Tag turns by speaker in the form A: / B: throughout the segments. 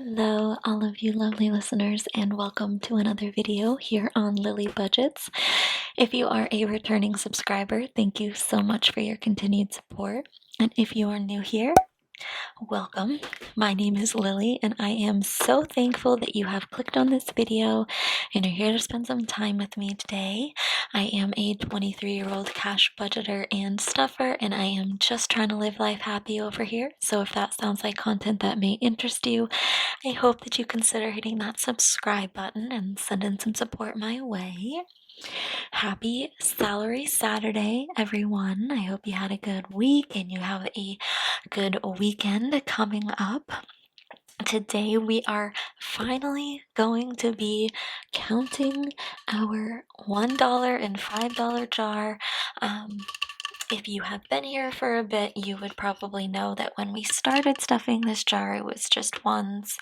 A: Hello, all of you lovely listeners, and welcome to another video here on lilybudgets. If you are a returning subscriber, thank you so much for your continued support. And if you are new here, welcome. My name is Lily, and I am so thankful that you have clicked on this video and are here to spend some time with me today. I am a 23-year-old cash budgeter and stuffer, and I am just trying to live life happy over here. So if that sounds like content that may interest you, I hope that you consider hitting that subscribe button and sending some support my way. Happy Salary Saturday, everyone. I hope you had a good week and you have a good weekend coming up. Today we are finally going to be counting our $1 and $5 jar. If you have been here for a bit, you would probably know that when we started stuffing this jar, it was just ones.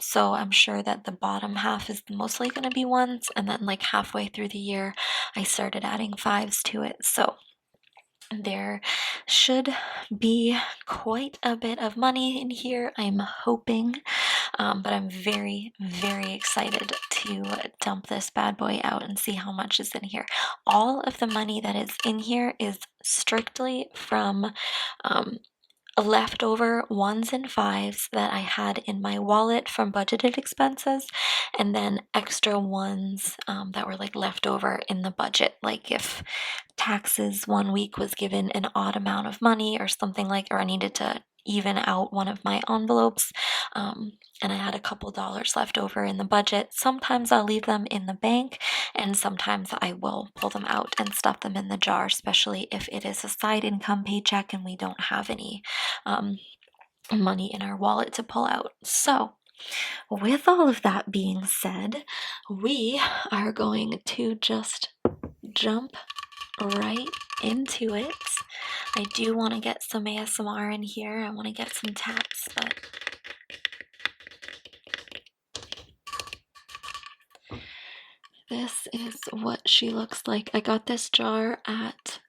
A: So I'm sure that the bottom half is mostly going to be ones, and then like halfway through the year, I started adding fives to it. So there should be quite a bit of money in here, I'm hoping, but I'm very, very excited to dump this bad boy out and see how much is in here. All of the money that is in here is strictly from leftover ones and fives that I had in my wallet from budgeted expenses, and then extra ones that were like left over in the budget. Like if taxes one week was given an odd amount of money or something, like, or I needed to even out one of my envelopes, and I had a couple dollars left over in the budget. Sometimes I'll leave them in the bank, and sometimes I will pull them out and stuff them in the jar, especially if it is a side income paycheck and we don't have any money in our wallet to pull out. So with all of that being said, we are going to just jump right into it. I do want to get some ASMR in here. I want to get some taps, but this is what she looks like. I got this jar at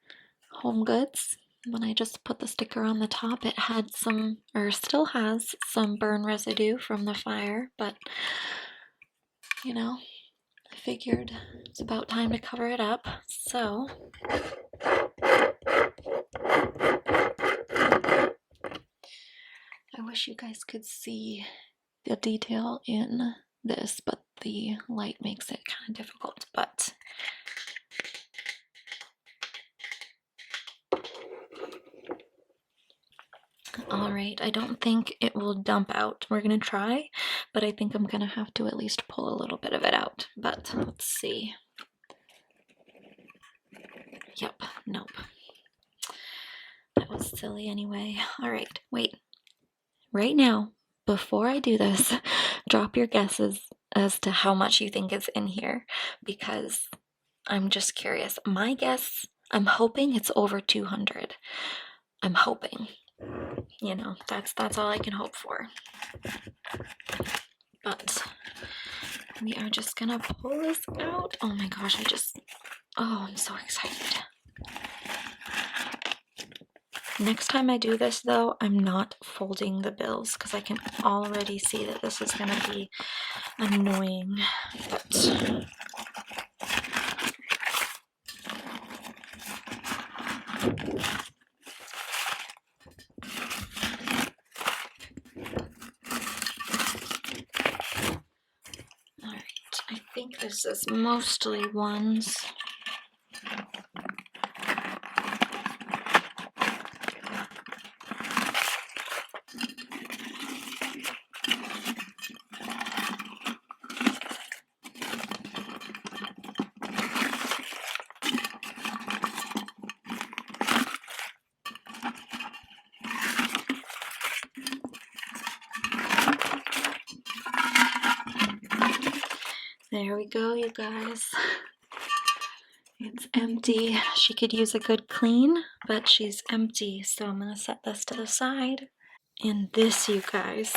A: Home Goods. When I just put the sticker on the top, it had some, or still has some burn residue from the fire, but you know, I figured it's about time to cover it up. So I wish you guys could see the detail in this, but the light makes it kind of difficult. But all right, I don't think it will dump out. We're gonna try, but I think I'm gonna have to at least pull a little bit of it out. But let's see. Yep, nope. That was silly anyway. All right, wait. Right now, before I do this, drop your guesses as to how much you think is in here, because I'm just curious. My guess, I'm hoping it's over 200. I'm hoping. You know, that's all I can hope for. But we are just gonna pull this out. Oh my gosh, I'm so excited. Next time I do this though, I'm not folding the bills because I can already see that this is gonna be annoying. But I think this is mostly ones. There we go, you guys. It's empty. She could use a good clean, but she's empty, so I'm gonna set this to the side. And this, you guys.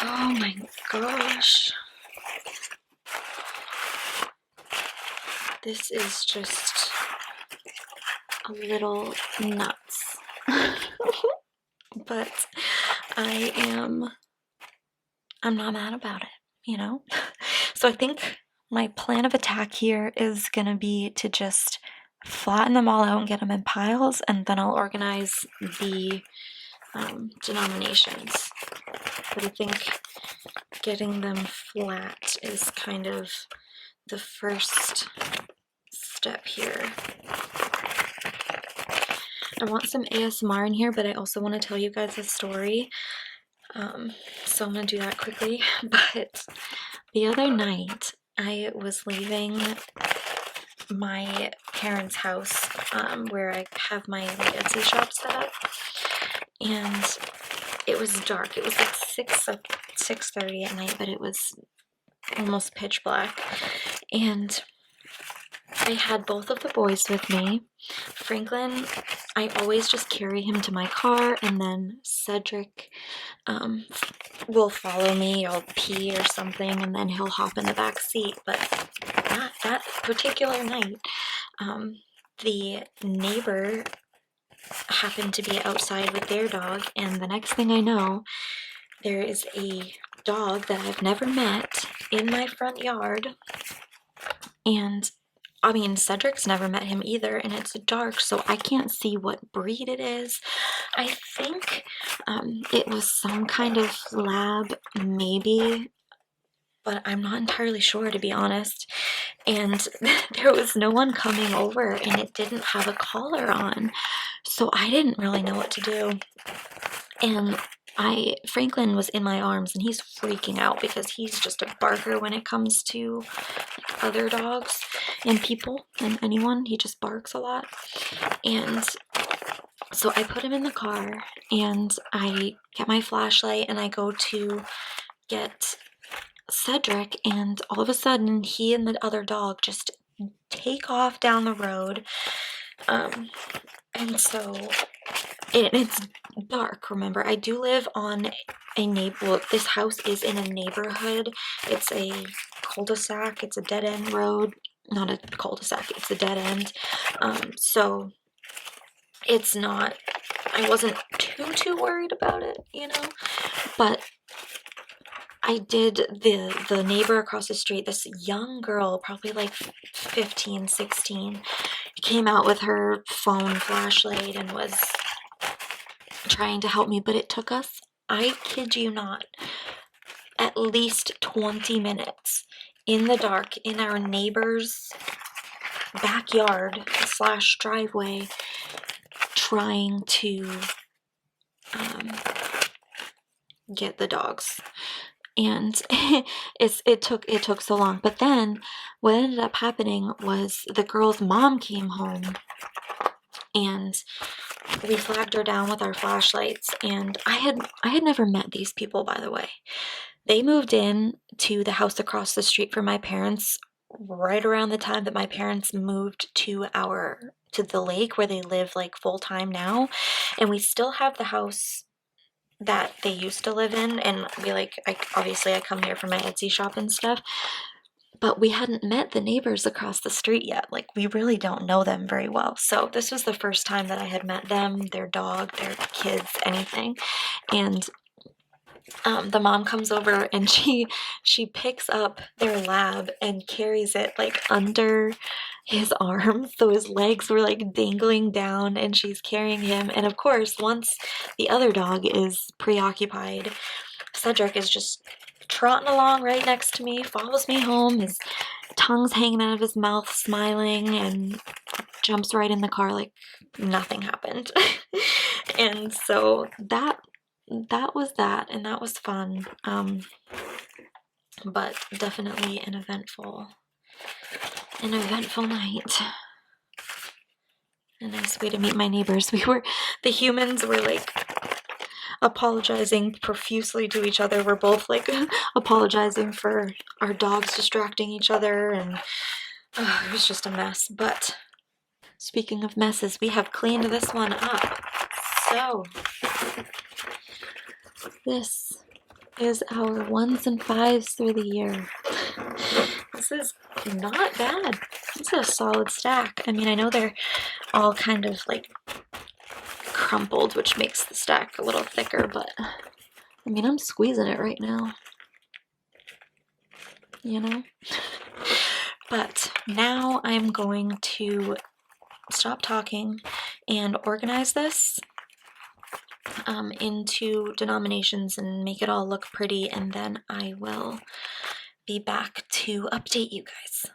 A: Oh my gosh. This is just a little nuts. But I'm not mad about it, you know? So I think my plan of attack here is gonna be to just flatten them all out and get them in piles, and then I'll organize the denominations. But I think getting them flat is kind of the first step here. I want some ASMR in here, but I also want to tell you guys a story. So I'm going to do that quickly. But the other night, I was leaving my parents' house where I have my Etsy shop set up, and it was dark. It was like 6:30 at night, but it was almost pitch black, and I had both of the boys with me. Franklin, I always just carry him to my car, and then Cedric will follow me. I'll pee or something, and then he'll hop in the back seat. But that particular night, the neighbor happened to be outside with their dog, and the next thing I know, there is a dog that I've never met in my front yard, and I mean, Cedric's never met him either, and it's dark, so I can't see what breed it is. I think it was some kind of lab, maybe, but I'm not entirely sure, to be honest. And there was no one coming over, and it didn't have a collar on, so I didn't really know what to do. And Franklin was in my arms, and he's freaking out because he's just a barker when it comes to other dogs and people and anyone. He just barks a lot. And so I put him in the car, and I get my flashlight, and I go to get Cedric, and all of a sudden he and the other dog just take off down the road. And so it's dark. Remember, I do live on a well, this house is in a neighborhood. It's a cul-de-sac. It's a dead-end road. Not a cul-de-sac, it's a dead end. So it's not, I wasn't too worried about it, you know? But I did, the neighbor across the street, this young girl, probably like 15, 16, came out with her phone flashlight and was trying to help me, but it took us, I kid you not, at least 20 minutes in the dark in our neighbor's backyard / driveway, trying to get the dogs. And it took so long. But then what ended up happening was the girl's mom came home, and we flagged her down with our flashlights. And I had never met these people, by the way. They moved in to the house across the street from my parents right around the time that my parents moved to the lake where they live like full time now, and we still have the house that they used to live in, and obviously I come here for my Etsy shop and stuff, but we hadn't met the neighbors across the street yet. Like, we really don't know them very well. So this was the first time that I had met them, their dog, their kids, anything. And the mom comes over, and she picks up their lab and carries it like under his arm, so his legs were like dangling down, and she's carrying him. And of course, once the other dog is preoccupied, Cedric is just trotting along right next to me, follows me home, his tongue's hanging out of his mouth, smiling, and jumps right in the car like nothing happened. And so that was that, and that was fun, but definitely an eventful night. A nice way to meet my neighbors. The humans were like apologizing profusely to each other. We're both like apologizing for our dogs distracting each other, and it was just a mess. But speaking of messes, we have cleaned this one up. So this is our 1s and 5s through the year. This is not bad. This is a solid stack. I mean, I know they're all kind of like crumpled, which makes the stack a little thicker, but I mean, I'm squeezing it right now, you know? But now I'm going to stop talking and organize this into denominations and make it all look pretty, and then I will be back to update you guys.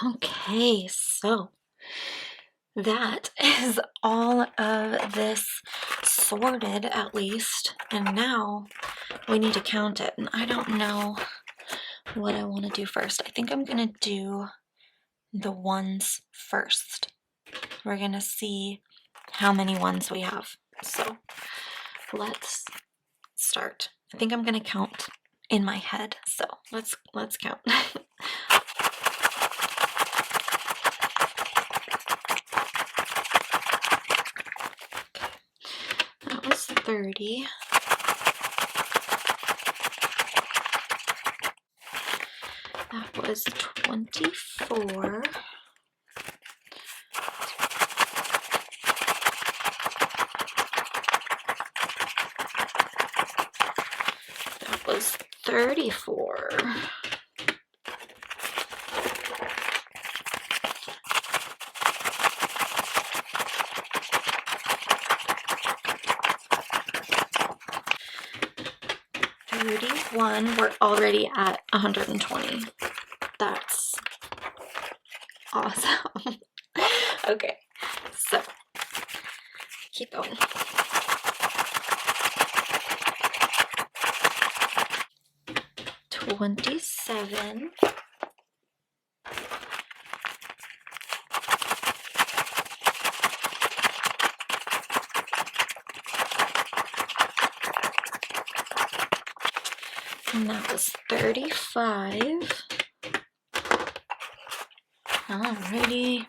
A: Okay, so that is all of this sorted, at least, and now we need to count it, and I don't know what I want to do first. I think I'm gonna do the ones first. We're gonna see how many ones we have. So let's start. I think I'm gonna count in my head, so let's count. That was 30. That was 24. That was 34. We're already at 120. That's awesome. Okay, so keep going. $27. And that was 35. Alrighty.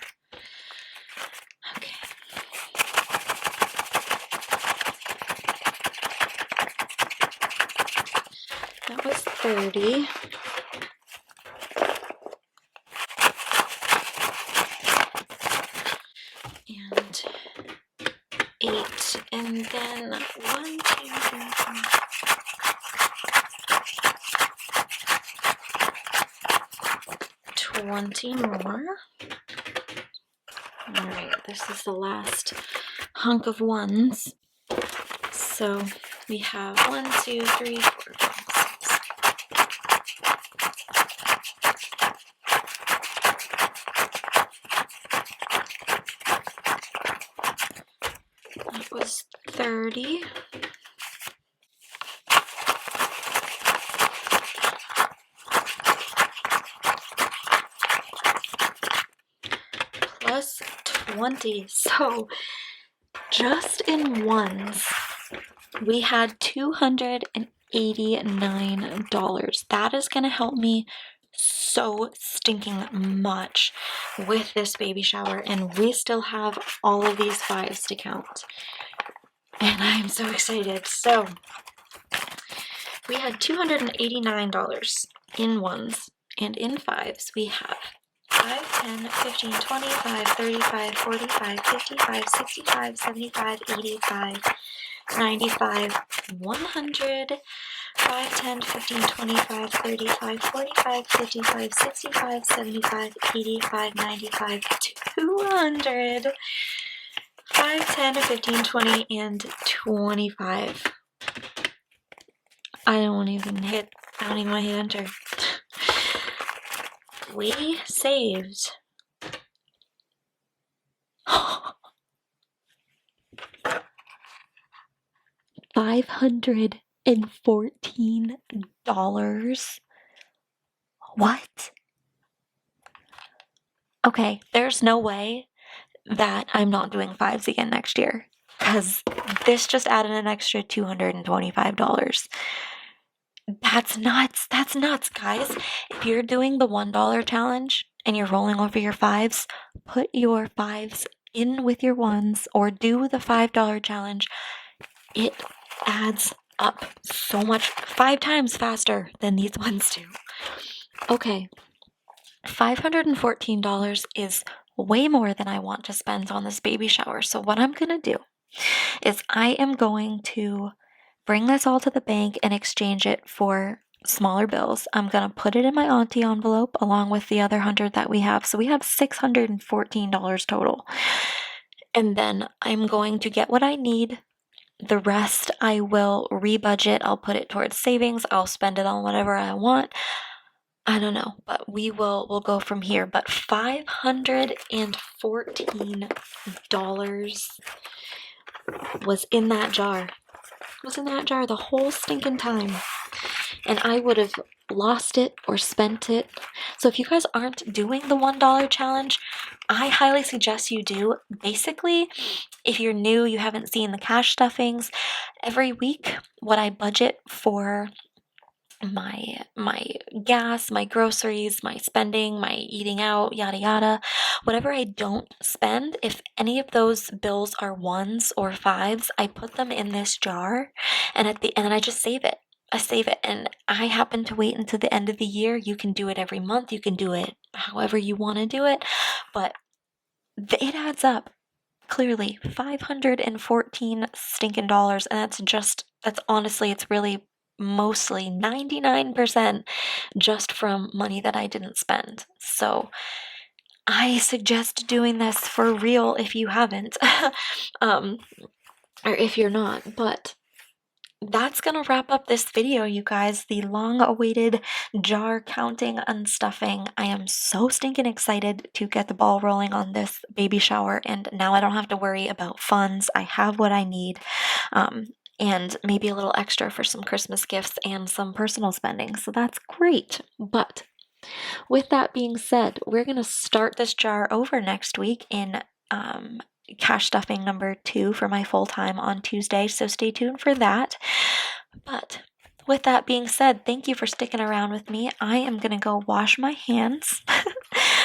A: Okay. That was 30. And 8. And then 1, 2, 3, 4. 20 more. Alright, this is the last hunk of ones. So we have 1, 2, 3, 4, 5, 6. That was 30. Plus 20. So just in ones, we had $289. That is going to help me so stinking much with this baby shower, and we still have all of these 5s to count. And I'm so excited. So we had $289 in ones, and in 5s we have 5, 10, 15, 25, 35, 45, 55, 65, 75, 85, 95, 100, 5, 10, 15, 25, 35, 45, 55, 65, 75, 85, 95, 200, 5, 10, 15, 20, and 25. I don't even want to hit enter. We saved $514. What? Okay, there's no way that I'm not doing 5s again next year, because this just added an extra $225. That's nuts. That's nuts, guys. If you're doing the $1 challenge and you're rolling over your 5s, put your 5s in with your 1s, or do the $5 challenge. It adds up so much, 5 times faster than these ones do. Okay, $514 is way more than I want to spend on this baby shower. So what I'm going to do is I am going to bring this all to the bank and exchange it for smaller bills. I'm going to put it in my auntie envelope along with the other 100 that we have. So we have $614 total. And then I'm going to get what I need. The rest I will rebudget. I'll put it towards savings. I'll spend it on whatever I want. I don't know, but we'll go from here. But $514 was in that jar. Was in that jar the whole stinking time. And I would have lost it or spent it. So if you guys aren't doing the $1 challenge, I highly suggest you do. Basically, if you're new, you haven't seen the cash stuffings, every week what I budget for my gas, my groceries, my spending, my eating out, yada yada, whatever I don't spend, if any of those bills are 1s or 5s, I put them in this jar, and then I just save it. I save it, and I happen to wait until the end of the year. You can do it every month. You can do it however you want to do it, but it adds up. Clearly, $514 stinking dollars, and that's honestly, it's really mostly 99% just from money that I didn't spend. So I suggest doing this for real if you haven't, or if you're not. But that's gonna wrap up this video, you guys. The long-awaited jar counting and stuffing. I am so stinking excited to get the ball rolling on this baby shower, and now I don't have to worry about funds. I have what I need, and maybe a little extra for some Christmas gifts and some personal spending, so that's great. But with that being said, we're gonna start this jar over next week in cash stuffing number 2 for my full time on Tuesday, so stay tuned for that. But with that being said, thank you for sticking around with me. I am going to go wash my hands,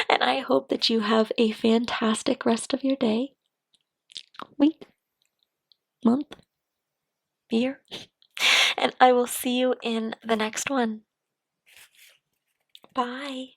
A: and I hope that you have a fantastic rest of your day, week, month, year, and I will see you in the next one. Bye.